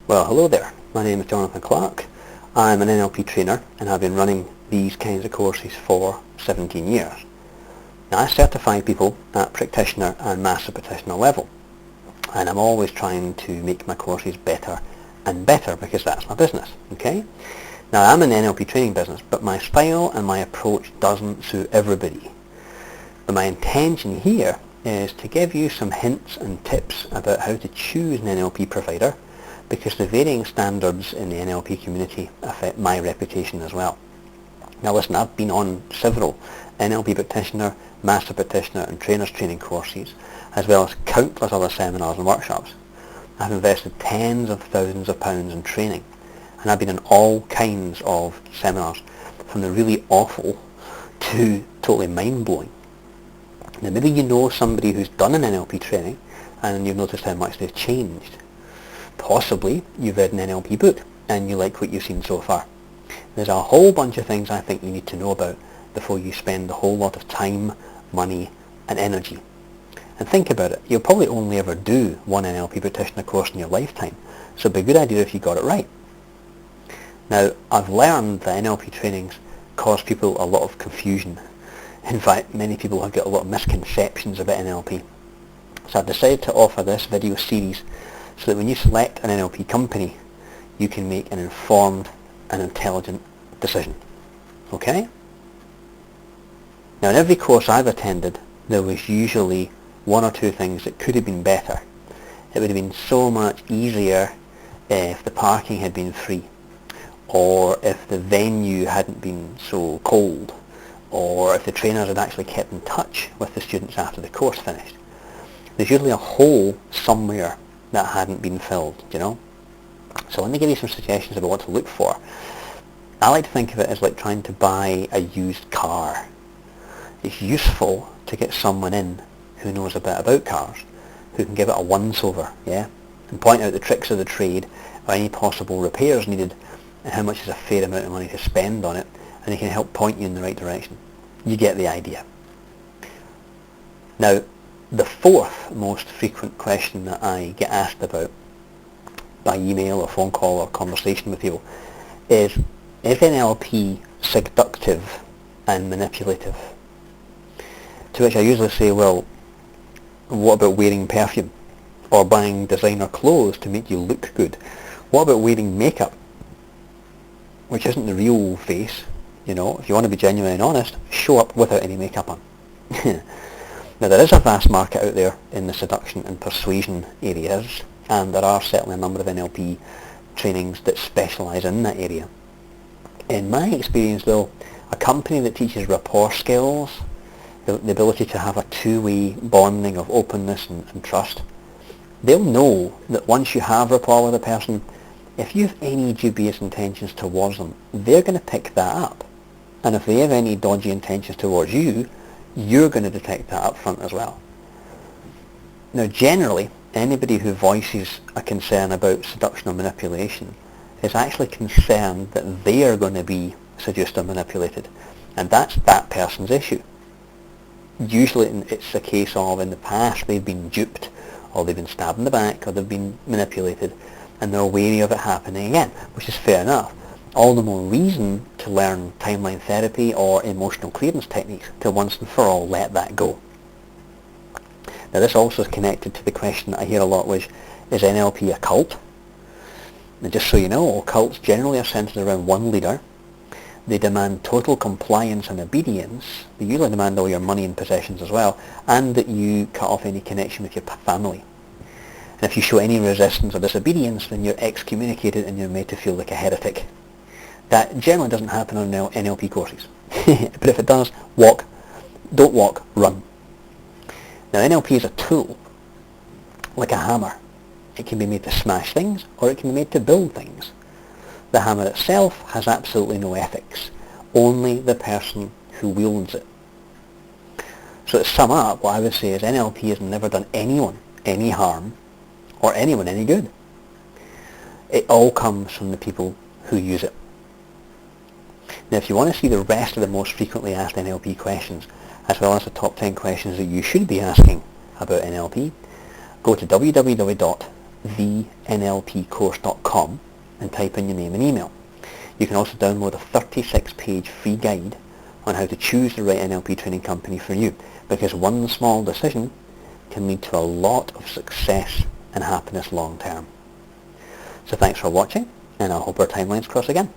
Well, hello there. My name is Jonathan Clark. I'm an NLP trainer and I've been running these kinds of courses for 17 years. Now, I certify people at practitioner and master practitioner level, and I'm always trying to make my courses better and better because that's my business, okay? Now, I'm in the NLP training business, but my style and my approach doesn't suit everybody. But my intention here is to give you some hints and tips about how to choose an NLP provider, because the varying standards in the NLP community affect my reputation as well. Now listen, I've been on several NLP practitioner, master practitioner and trainers training courses, as well as countless other seminars and workshops. I've invested tens of thousands of pounds in training, and I've been in all kinds of seminars, from the really awful to totally mind-blowing. Now maybe you know somebody who's done an NLP training and you've noticed how much they've changed. Possibly you've read an NLP book and you like what you've seen so far. There's a whole bunch of things I think you need to know about before you spend a whole lot of time, money and energy. And think about it, you'll probably only ever do one NLP practitioner course in your lifetime, so it'd be a good idea if you got it right. Now, I've learned that NLP trainings cause people a lot of confusion. In fact, many people have got a lot of misconceptions about NLP. So I've decided to offer this video series so that when you select an NLP company, you can make an informed and intelligent decision. Okay? Now, in every course I've attended, there was usually one or two things that could have been better. It would have been so much easier if the parking had been free, or if the venue hadn't been so cold, or if the trainers had actually kept in touch with the students after the course finished. There's usually a hole somewhere that hadn't been filled, you know? So let me give you some suggestions about what to look for. I like to think of it as like trying to buy a used car. It's useful to get someone in who knows a bit about cars, who can give it a once-over, yeah? And point out the tricks of the trade, or any possible repairs needed, and how much is a fair amount of money to spend on it, and they can help point you in the right direction. You get the idea. Now, the fourth most frequent question that I get asked about by email or phone call or conversation with you is NLP seductive and manipulative? To which I usually say, well, what about wearing perfume or buying designer clothes to make you look good? What about wearing makeup, which isn't the real face? You know, if you want to be genuine and honest, show up without any makeup on. Now, there is a vast market out there in the seduction and persuasion areas, and there are certainly a number of NLP trainings that specialise in that area. In my experience, though, a company that teaches rapport skills, the ability to have a two-way bonding of openness and trust, they'll know that once you have rapport with a person, if you have any dubious intentions towards them, they're going to pick that up. And if they have any dodgy intentions towards you, you're going to detect that up front as well. Now, generally, anybody who voices a concern about seduction or manipulation is actually concerned that they are going to be seduced or manipulated, and that's that person's issue. Usually it's a case of, in the past, they've been duped, or they've been stabbed in the back, or they've been manipulated, and they're wary of it happening again, which is fair enough. All the more reason to learn timeline therapy or emotional clearance techniques to once and for all let that go. Now, this also is connected to the question that I hear a lot, which is NLP a cult? And just so you know, cults generally are centered around one leader. They demand total compliance and obedience. They usually demand all your money and possessions as well, and that you cut off any connection with your family. And if you show any resistance or disobedience, then you're excommunicated and you're made to feel like a heretic. That generally doesn't happen on NLP courses. But if it does, walk. Don't walk, run. Now, NLP is a tool, like a hammer. It can be made to smash things, or it can be made to build things. The hammer itself has absolutely no ethics, only the person who wields it. So to sum up, what I would say is NLP has never done anyone any harm, or anyone any good. It all comes from the people who use it. Now, if you want to see the rest of the most frequently asked NLP questions, as well as the top 10 questions that you should be asking about NLP, go to www thenlpcourse.com and type in your name and email. You can also download a 36-page free guide on how to choose the right NLP training company for you, because one small decision can lead to a lot of success and happiness long term. So thanks for watching, and I hope our timelines cross again.